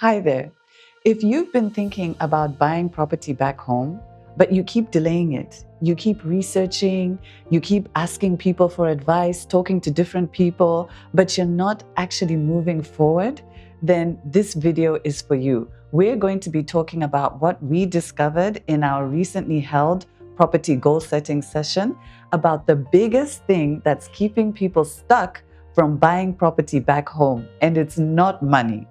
Hi there. If you've been thinking about buying property back home, but you keep delaying it, you keep researching, you keep asking people for advice, talking to different people, but you're not actually moving forward, then this video is for you. We're going to be talking about what we discovered in our recently held property goal setting session about the biggest thing that's keeping people stuck from buying property back home, and it's not money.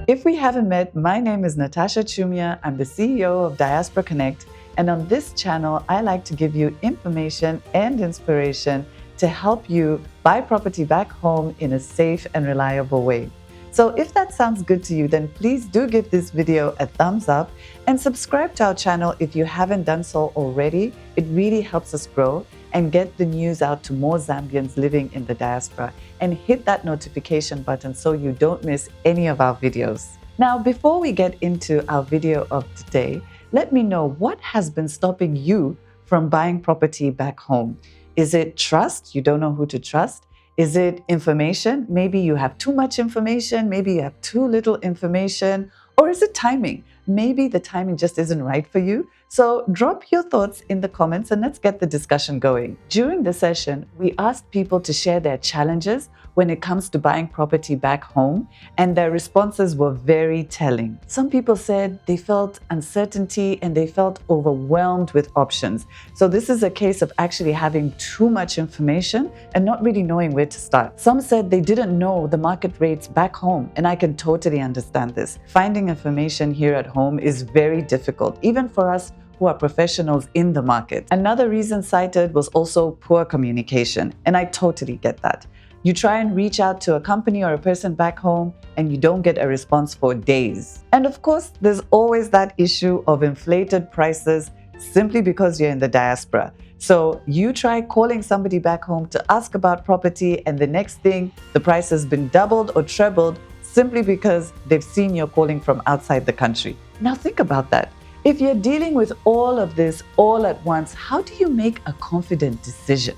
If we haven't met, my name is Natasha Chumia. I'm the CEO of Diaspora Connect. And on this channel, I like to give you information and inspiration to help you buy property back home in a safe and reliable way. So if that sounds good to you, then please do give this video a thumbs up and subscribe to our channel if you haven't done so already. It really helps us grow and get the news out to more Zambians living in the diaspora. And hit that notification button so you don't miss any of our videos. Now, before we get into our video of today, let me know what has been stopping you from buying property back home. Is it trust? You don't know who to trust? Is it information? Maybe you have too much information, maybe you have too little information, or is it timing? Maybe the timing just isn't right for you. So drop your thoughts in the comments and let's get the discussion going. During the session, we asked people to share their challenges when it comes to buying property back home, and their responses were very telling. Some people said they felt uncertainty and they felt overwhelmed with options. So this is a case of actually having too much information and not really knowing where to start. Some said they didn't know the market rates back home, and I can totally understand this. Finding information here at home is very difficult, even for us who are professionals in the market. Another reason cited was also poor communication, and I totally get that. You try and reach out to a company or a person back home and you don't get a response for days. And of course, there's always that issue of inflated prices simply because you're in the diaspora. So you try calling somebody back home to ask about property, and the next thing, the price has been doubled or trebled simply because they've seen you're calling from outside the country. Now think about that. If you're dealing with all of this all at once, how do you make a confident decision?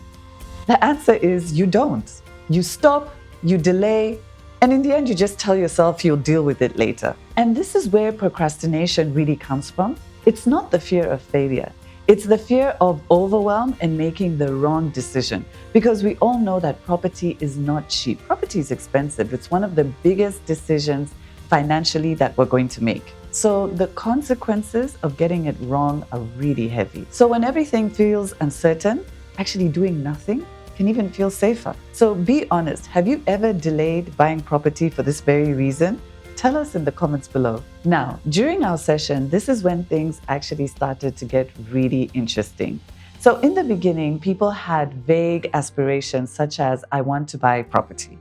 The answer is you don't. You stop, you delay, and in the end, you just tell yourself you'll deal with it later. And this is where procrastination really comes from. It's not the fear of failure. It's the fear of overwhelm and making the wrong decision. Because we all know that property is not cheap. Property is expensive. It's one of the biggest decisions financially that we're going to make. So the consequences of getting it wrong are really heavy. So when everything feels uncertain, actually doing nothing can even feel safer. So be honest, have you ever delayed buying property for this very reason? Tell us in the comments below. Now, during our session, this is when things actually started to get really interesting. So in the beginning, people had vague aspirations such as, I want to buy property.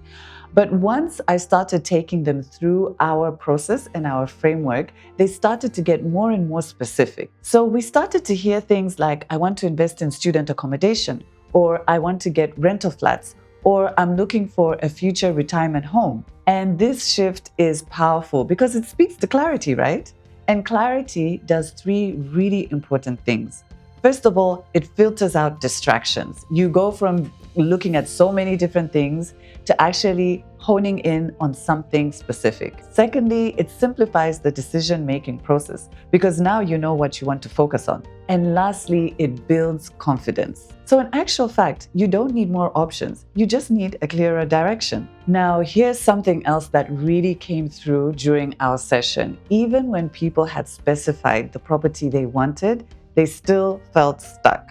But once I started taking them through our process and our framework, they started to get more and more specific. So we started to hear things like, I want to invest in student accommodation, or I want to get rental flats, or I'm looking for a future retirement home. And this shift is powerful because it speaks to clarity, right? And clarity does three really important things. First of all, it filters out distractions. You go from looking at so many different things to actually honing in on something specific. Secondly, it simplifies the decision-making process because now you know what you want to focus on. And lastly, it builds confidence. So in actual fact, you don't need more options. You just need a clearer direction. Now, here's something else that really came through during our session. Even when people had specified the property they wanted, they still felt stuck.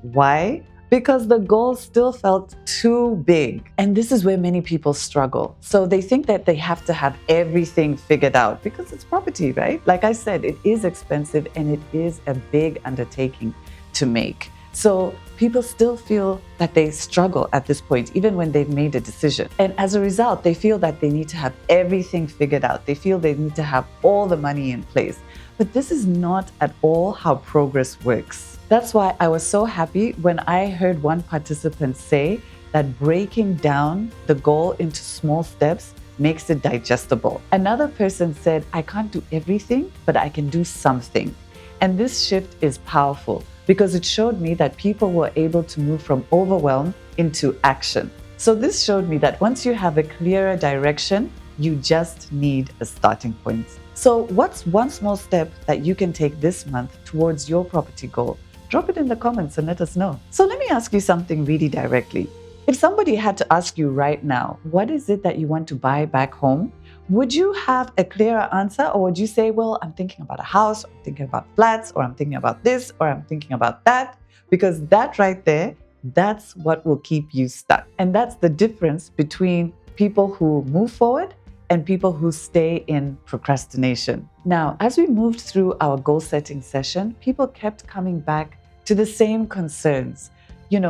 Why? Because the goal still felt too big. And this is where many people struggle. So they think that they have to have everything figured out because it's property, right? Like I said, it is expensive and it is a big undertaking to make. So people still feel that they struggle at this point, even when they've made a decision. And as a result, they feel that they need to have everything figured out. They feel they need to have all the money in place. But this is not at all how progress works. That's why I was so happy when I heard one participant say that breaking down the goal into small steps makes it digestible. Another person said, I can't do everything, but I can do something. And this shift is powerful because it showed me that people were able to move from overwhelm into action. So this showed me that once you have a clearer direction, you just need a starting point. So what's one small step that you can take this month towards your property goal? Drop it in the comments and let us know. So let me ask you something really directly. If somebody had to ask you right now, what is it that you want to buy back home? Would you have a clearer answer, or would you say, well, I'm thinking about a house, or I'm thinking about flats, or I'm thinking about this, or I'm thinking about that? Because that right there, that's what will keep you stuck. And that's the difference between people who move forward and people who stay in procrastination. Now, as we moved through our goal setting session, people kept coming back to the same concerns,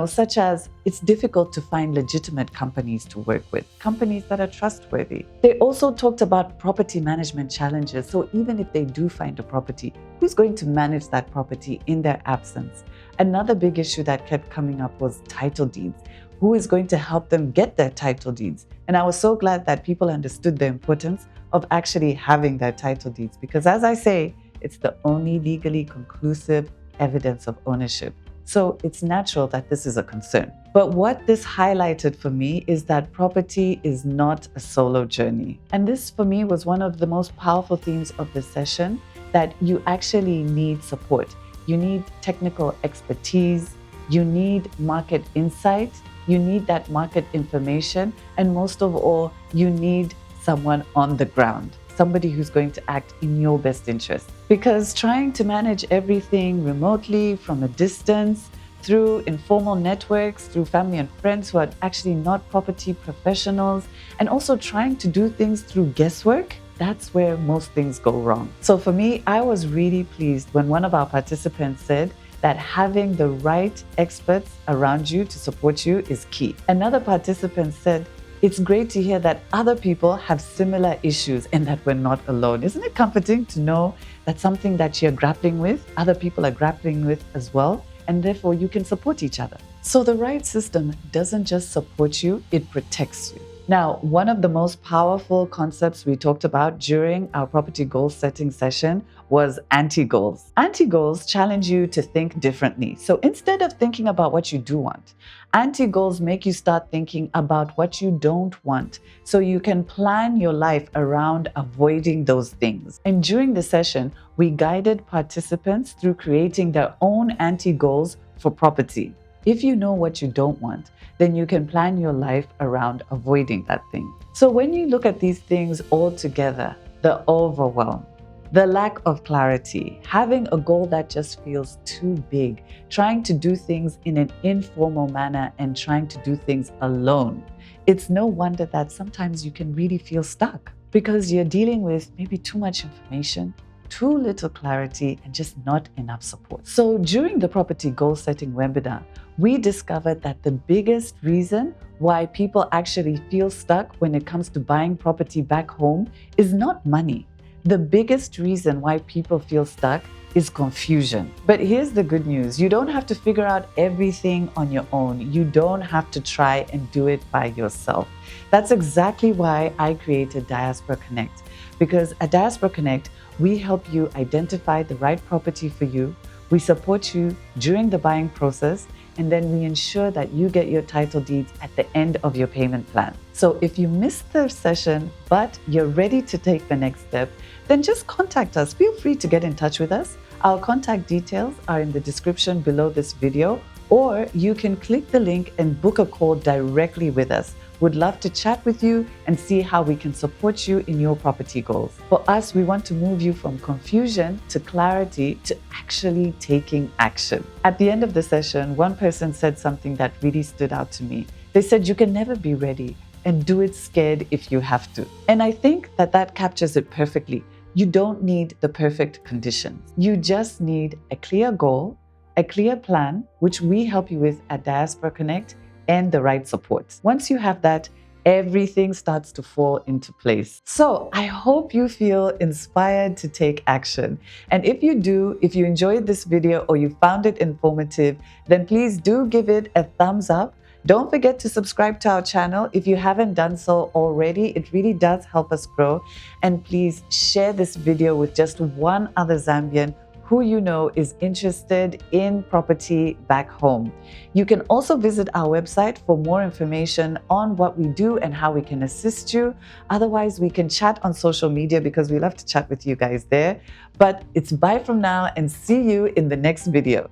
such as it's difficult to find legitimate companies to work with, companies that are trustworthy. They also talked about property management challenges. So even if they do find a property, who's going to manage that property in their absence? Another big issue that kept coming up was title deeds. Who is going to help them get their title deeds? And I was so glad that people understood the importance of actually having their title deeds, because as I say, it's the only legally conclusive evidence of ownership. So it's natural that this is a concern. But what this highlighted for me is that property is not a solo journey. And this for me was one of the most powerful themes of the session, that you actually need support. You need technical expertise, you need market insight, you need that market information, and most of all, you need someone on the ground, somebody who's going to act in your best interest. Because trying to manage everything remotely from a distance, through informal networks, through family and friends who are actually not property professionals, and also trying to do things through guesswork, that's where most things go wrong. So for me, I was really pleased when one of our participants said that having the right experts around you to support you is key. Another participant said, it's great to hear that other people have similar issues and that we're not alone. Isn't it comforting to know that something that you're grappling with, other people are grappling with as well, and therefore you can support each other? So the right system doesn't just support you, it protects you. Now, one of the most powerful concepts we talked about during our property goal setting session was anti-goals. Anti-goals challenge you to think differently. So instead of thinking about what you do want, anti-goals make you start thinking about what you don't want, so you can plan your life around avoiding those things. And during the session, we guided participants through creating their own anti-goals for property. If you know what you don't want, then you can plan your life around avoiding that thing. So when you look at these things all together, the overwhelm, the lack of clarity, having a goal that just feels too big, trying to do things in an informal manner and trying to do things alone, it's no wonder that sometimes you can really feel stuck, because you're dealing with maybe too much information, too little clarity, and just not enough support. So during the property goal setting webinar, we discovered that the biggest reason why people actually feel stuck when it comes to buying property back home is not money. The biggest reason why people feel stuck is confusion. But here's the good news. You don't have to figure out everything on your own. You don't have to try and do it by yourself. That's exactly why I created Diaspora Connect. Because at Diaspora Connect, we help you identify the right property for you. We support you during the buying process, and then we ensure that you get your title deeds at the end of your payment plan. So if you missed the session, but you're ready to take the next step, then just contact us. Feel free to get in touch with us. Our contact details are in the description below this video, or you can click the link and book a call directly with us. Would love to chat with you and see how we can support you in your property goals. For us, we want to move you from confusion to clarity to actually taking action. At the end of the session, one person said something that really stood out to me. They said, you can never be ready, and do it scared if you have to. And I think that captures it perfectly. You don't need the perfect conditions. You just need a clear goal, a clear plan, which we help you with at Diaspora Connect, and the right support. Once you have that, everything starts to fall into place. So I hope you feel inspired to take action. And if you do, if you enjoyed this video or you found it informative, then please do give it a thumbs up. Don't forget to subscribe to our channel if you haven't done so already. It really does help us grow. And please share this video with just one other Zambian who you know is interested in property back home. You can also visit our website for more information on what we do and how we can assist you. Otherwise, we can chat on social media because we love to chat with you guys there. But it's bye from now and see you in the next video.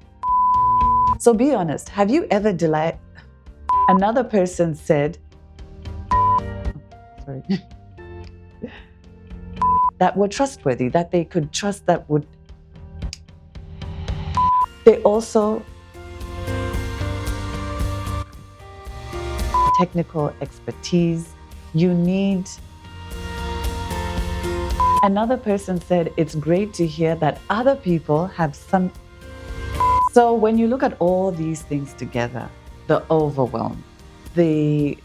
So be honest, have you ever delighted? Another person said, sorry, that were trustworthy, that they could trust, that would. They also technical expertise. You need. Another person said it's great to hear that other people have some. So when you look at all these things together, the overwhelm, the